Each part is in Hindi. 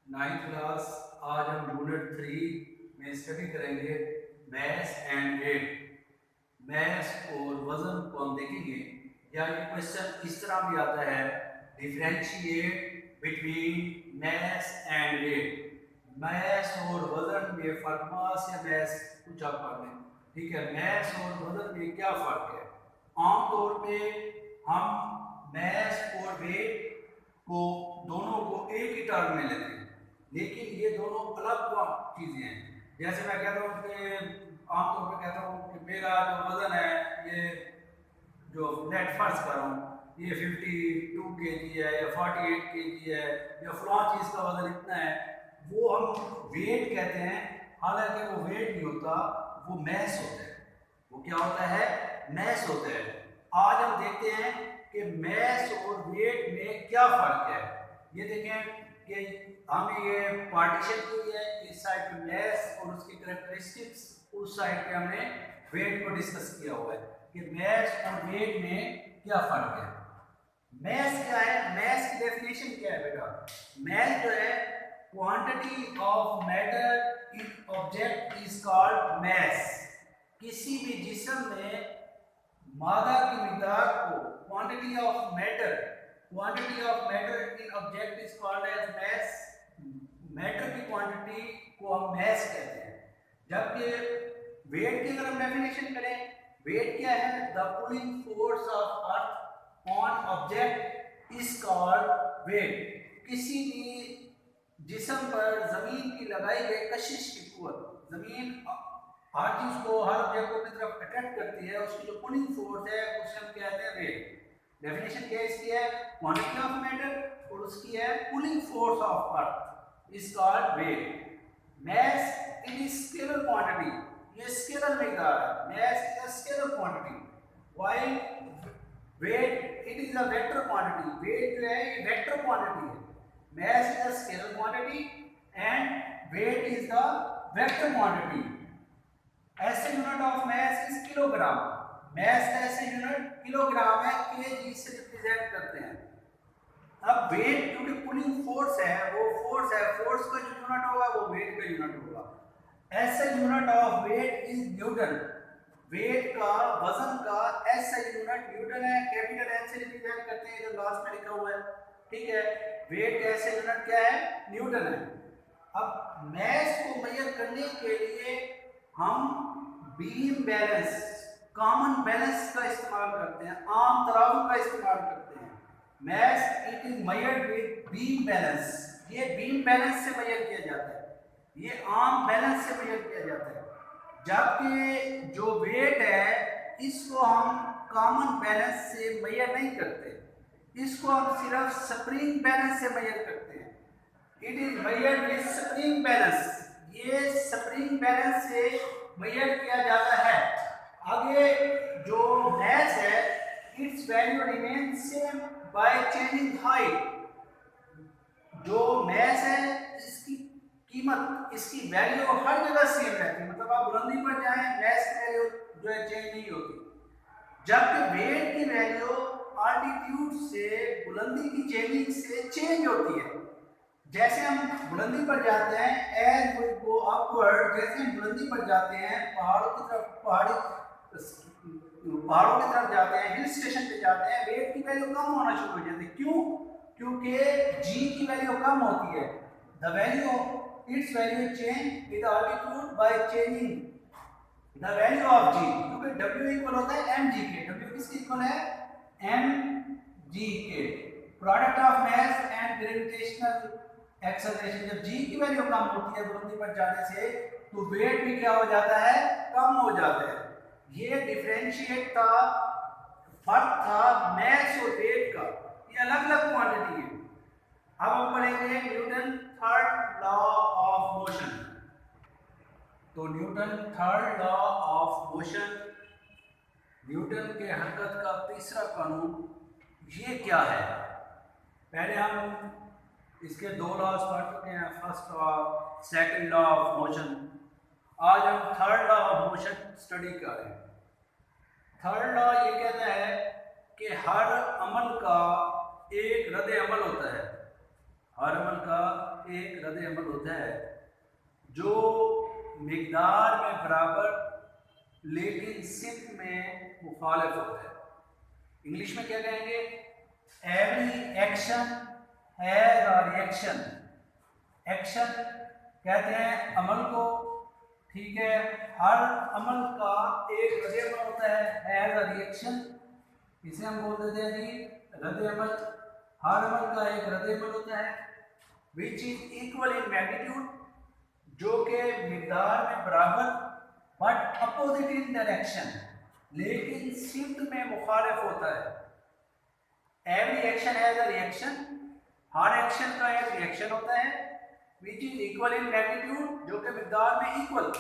Ninth class. आज हम यूनिट 3 में स्टडी करेंगे मैथ्स एंड वेट। मैथ्स और वजन को हम देखेंगे, या ये क्वेश्चन इस तरह भी आता है, differentiate between mass and weight. Mass और वजन में फर्क मास या मैथ्स कुछ आप पढ़ लें। ठीक है, मैथ्स और वजन में क्या फर्क है? आमतौर पे हम मैथ्स और वेट को दोनों को एक ही टर्म में लेते हैं, लेकिन ये दोनों अलग चीज़ें हैं। जैसे मैं कहता हूँ कि आमतौर पर कहता हूँ कि मेरा जो वज़न है, ये जो नेट फर्ज कर रहा हूँ, ये 52 kg है या 48 kg है या फलां चीज़ का वज़न इतना है, वो हम वेट कहते हैं। हालांकि वो वेट नहीं होता, वो मैस होता है। वो क्या होता है? मैस होता है। आज हम देखते हैं कि मैस और वेट में क्या फ़र्क है। ये देखें कि हमें ये पार्टीशन की है, इस साइड पे मैस और उसकी कैरेक्टरिस्टिक्स, उस साइड पे हमने वेट को डिस्कस किया हुआ है कि मैस और वेट में क्या फ़र्क है। मैस क्या है? मैस की डेफिनेशन क्या है बेटा? मैस जो है, quantity of matter in object is called mass. किसी भी जिस्म में मादा की मिकदार को, quantity of matter in object is called as mass. Matter की क्वांटिटी को हम मैस कहते हैं। जबकि वेट की अगर हम डेफिनेशन करें, वेट क्या है? The pulling force of Earth on object is called weight. किसी भी जिस्म पर जमीन की लगाई गई कशिश की कुव्वत, जमीन हर चीज को, हर ऑब्जेक्ट को अपनी तरफ अट्रैक्ट करती है, उसकी जो पुलिंग फोर्स है उसे हम कहते हैं वेट। डेफिनेशन क्या है इसकी? है क्वांटिटी ऑफ मैटर और उसकी है pulling force of earth is called weight. Mass it is scalar quantity, ये स्केलर मिकदार है। Mass is a scalar quantity, while weight it is a vector quantity. Weight जो है ये वेक्टर क्वांटिटी है। Mass is a scalar quantity and weight is the vector quantity. SI unit of mass is kilogram. Mass का ऐसे यूनिट किलोग्राम है, केजी से रिप्रेजेंट करते हैं। अब वेट क्योंकि पुलिंग फोर्स है, वो फोर्स है, फोर्स का जो यूनिट होगा वो वेट का यूनिट होगा। ऐसे unit of weight is newton. Weight का, वजन का ऐसा यूनिट न्यूटन है। कैपिटल एन से रिप्रेजेंट करते हैं, जो लास्ट में लिखा हुआ है। ठीक है, वेट का ऐसे यूनिट क्या है? न्यूटन है। अब मैस को मेजर करने के लिए हम बीम बैलेंस, कॉमन बैलेंस का इस्तेमाल करते हैं, आम तराजू का इस्तेमाल करते हैं। Mass it is measured with beam balance. ये बीम बैलेंस से मेजर किया जाता है, ये आम बैलेंस से मेजर किया जाता है। जबकि जो वेट है इसको हम कॉमन बैलेंस से मेजर नहीं करते, इसको हम सिर्फ स्प्रिंग बैलेंस से मेजर करते हैं। It is measured with spring balance. ये स्प्रिंग बैलेंस से मेजर किया जाता है। आगे जो मैस है, it's value remain same by changing height. जो मैस है इसकी कीमत, इसकी वैल्यू हर जगह सेम रहती है। मतलब आप बुलंदी पर जाएं, मैस की वैल्यू जो है चेंज नहीं होती। जबकि वेट की वैल्यू आल्टीट्यूड से, बुलंदी की चेंजिंग से चेंज होती है। जैसे हम बुलंदी पर जाते हैं, एज वी गो अपवर्ड, जैसे हम बुलंदी पर जाते हैं, पहाड़ों की तरफ, पहाड़ों की तरफ जाते हैं, हिल स्टेशन पे जाते हैं, वेट की वैल्यू कम होना शुरू हो जाती है। क्यों? क्योंकि जी की वैल्यू कम होती है। The value, its value change with altitude by changing the value of G. क्योंकि W इक्वल होता है mg के। W किसके इक्वल है? mg के। Product of mass and gravitational acceleration. जब g की वैल्यू कम होती है बुलंदी पर जाने से, तो वेट भी क्या हो जाता है? कम हो जाता है। ये डिफरेंशिएट था, फर्क था मैस और वेट का। ये अलग अलग क्वांटिटी है। अब हम पढ़ेंगे Newton third law of motion. तो Newton third law of motion, Newton के हरकत का तीसरा कानून, ये क्या है? पहले हम इसके दो लॉज पढ़ चुके हैं, first law, second law of motion. आज हम third law of motion study कर रहे हैं। थर्ड लॉ ये कहता है कि हर अमल का एक रद्द अमल होता है। हर अमल का एक रद्द अमल होता है जो मिकदार में बराबर लेकिन सिर्फ में मुखालिफ होता है। इंग्लिश में क्या कहेंगे? Every action has a reaction. Action कहते हैं अमल को, ठीक है। हर अमल का एक रद्द अमल होता है, हैज अ रिएक्शन। इसे हम बोल देते हैं जी रद्द अमल। हर अमल का एक रद्द अमल होता है which is equal in magnitude, जो के मिकदार में बराबर, बट अपोजिट इन डायरेक्शन, लेकिन सिम्त में मुखालिफ होता है। Every action has a reaction. Her action का एक रिएक्शन होता है which is equal in magnitude, जो के मिकदार में equal,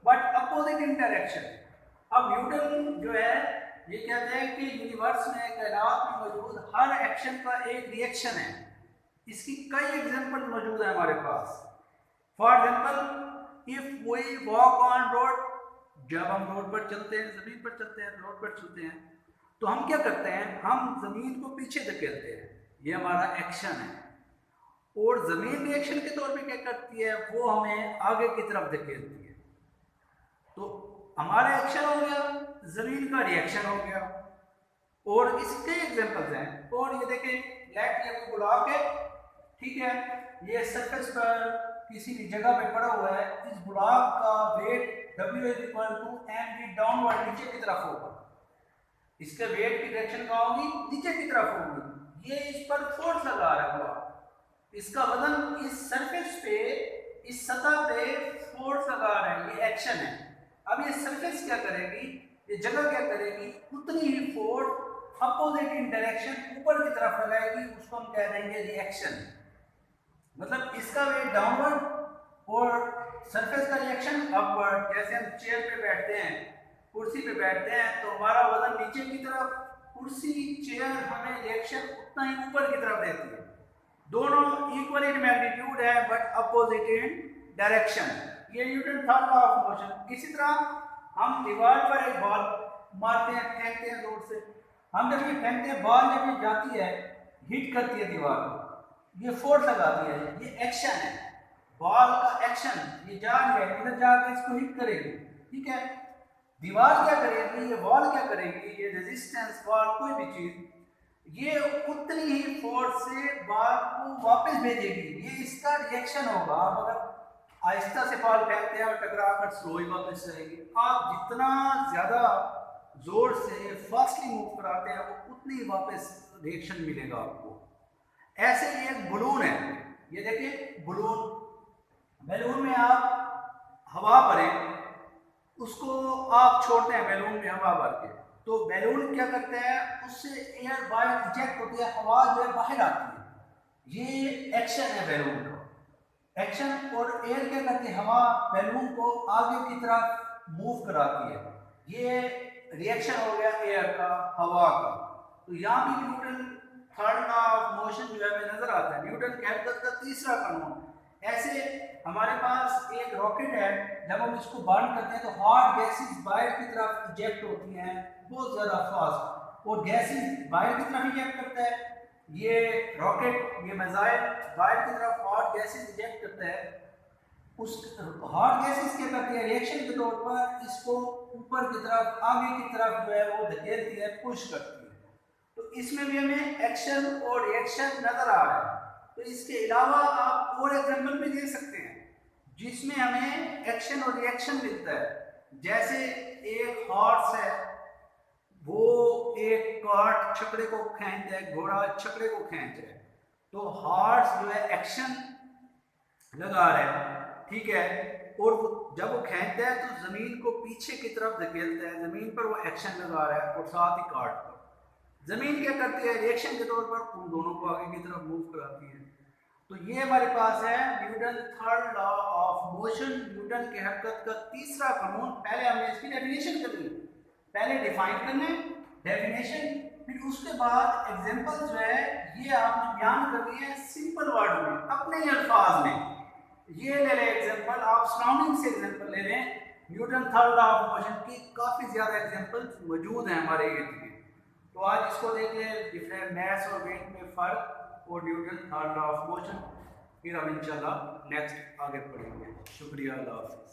but opposite in direction. अब न्यूटन जो है ये कहते हैं कि यूनिवर्स में, कायनात में मौजूद हर एक्शन का एक रिएक्शन है। इसकी कई एग्जांपल मौजूद है हमारे पास। For example, if we walk on road, जब हम रोड पर चलते हैं, जमीन पर चलते हैं, रोड पर चलते हैं, तो हम क्या करते हैं? हम जमीन को पीछे धकेलते हैं, ये हमारा एक्शन है। और जमीन रिएक्शन के तौर पे क्या करती है? वो हमें आगे की तरफ धकेलती है। तो हमारा एक्शन हो गया, जमीन का रिएक्शन हो गया। और इसके एग्जांपल्स हैं। और ये देखें, लेट ये कोई गुलाब है, ठीक है, ये सरफेस पर किसी भी जगह पे पड़ा हुआ है। इस गुलाब का weight W is equal to mg downward, नीचे की तरफ होगा। इसके वेट की डायरेक्शन क्या होगी? नीचे की तरफ होगी। ये इस पर फोर्स लगा रहा है गुलाब, इसका वजन इस सरफेस पे, इस सतह पे फोर्स लगा रहा है, ये एक्शन है। अब ये सरफेस क्या करेगी? ये जगह क्या करेगी? उतनी ही फोर्स अपोजिट इन डायरेक्शन ऊपर की तरफ लगाएगी, उसको हम कह देंगे रिएक्शन। मतलब इसका वेट डाउनवर्ड और सरफेस का रिएक्शन अपवर्ड। जैसे हम चेयर पे बैठते हैं, कुर्सी पे बैठते हैं, तो हमारा वजन नीचे की तरफ, कुर्सी, चेयर हमें रिएक्शन उतना ही ऊपर की तरफ देती है। दोनों इक्वल इन मैग्नीट्यूड है बट अपोजिट इन डायरेक्शन। ये Newton third law of motion. इसी तरह हम दीवार पर एक बॉल मारते हैं, फेंकते हैं जोर से। हम जब ये फेंकते हैं, बॉल जब ये जाती है, हिट करती है दीवार को, ये फोर्स लगाती है, ये एक्शन है। बॉल का एक्शन, ये जा रही है, इधर जाके इसको हिट करेगी, ठीक है। दीवार क्या करेगी? ये वॉल क्या करेगी? ये रेजिस्टेंस वॉल, कोई भी चीज, ये उतनी ही फोर्स से बॉल को वापस भेजेगी। ये इसका रिएक्शन होगा। आप अगर आहिस्ता से बॉल फेंकते हैं और टकरा कर स्लो ही वापस चलेगी। आप जितना ज्यादा जोर से फास्टली मूव कराते हैं, वो उतनी ही वापस रिएक्शन मिलेगा आपको। ऐसे ही एक बलून है, ये देखिए बलून। बैलून में आप हवा भरें, उसको आप छोड़ते हैं बैलून में हवा भर के, तो बैलून क्या करता है? उससे एयर बाहर इजेक्ट होती है, हवा जो है बाहर आती है। ये एक्शन है बैलून का, एक्शन। और एयर क्या करती है? हवा बैलून को आगे की तरफ मूव कराती है। ये रिएक्शन हो गया एयर का, हवा का। तो यहाँ भी Newton third law of motion जो है हमें नजर आता है, न्यूटन की हरकत का तीसरा कानून। ऐसे हमारे पास एक रॉकेट है, जब हम इसको बर्न करते हैं तो हॉट गैसेस बाहर की तरफ इजेक्ट होती हैं बहुत ज़्यादा फास्ट, और गैसेस बाहर की तरफ इजेक्ट करता है ये रॉकेट, ये मिसाइल बाहर की तरफ हॉट गैसेस इजेक्ट करता है। उस हॉट गैसेस क्या करती है? रिएक्शन के तौर पर इसको ऊपर की तरफ, आगे की तरफ जो है वो धकेलती है, पुश करती है। तो इसमें भी हमें एक्शन और रिएक्शन नजर आ रहा है। तो इसके अलावा आप और एग्जाम्पल भी दे सकते हैं जिसमें हमें एक्शन और रिएक्शन मिलता है। जैसे एक हॉर्स है, वो एक कार्ट छकड़े को खींचता है, घोड़ा छकड़े को खींच रहा है, तो हॉर्स जो है एक्शन लगा रहा है, ठीक है। और जब वो खींचता है तो जमीन को पीछे की तरफ धकेलता है, जमीन पर वो एक्शन लगा रहा है, और साथ ही कार्ट पर जमीन क्या करती है? रिएक्शन के तौर पर उन दोनों को आगे की तरफ मूव कराती है। तो ये हमारे पास है Newton third law of motion, Newton की हरकत का तीसरा कानून। पहले हमने इसकी डेफिनेशन करनी, पहले डिफाइन करने डेफिनेशन, फिर उसके बाद एग्जांपल जो है ये आपने बयान करनी है सिंपल वर्ड में, अपने ही अल्फाज में। ये ले लें एग्जांपल, आप सराउंडिंग से एग्जांपल ले लें। Newton third law of motion की काफ़ी ज़्यादा एग्जांपल्स मौजूद हैं हमारे इर्द गिर्द। तो आज इसको देख लें, डिफरेंट मास और वेट में फ़र्क और Newton third law of motion. फिर हम इंशाल्लाह नेक्स्ट आगे पढ़ेंगे। शुक्रिया, अल्लाह हाफिज़।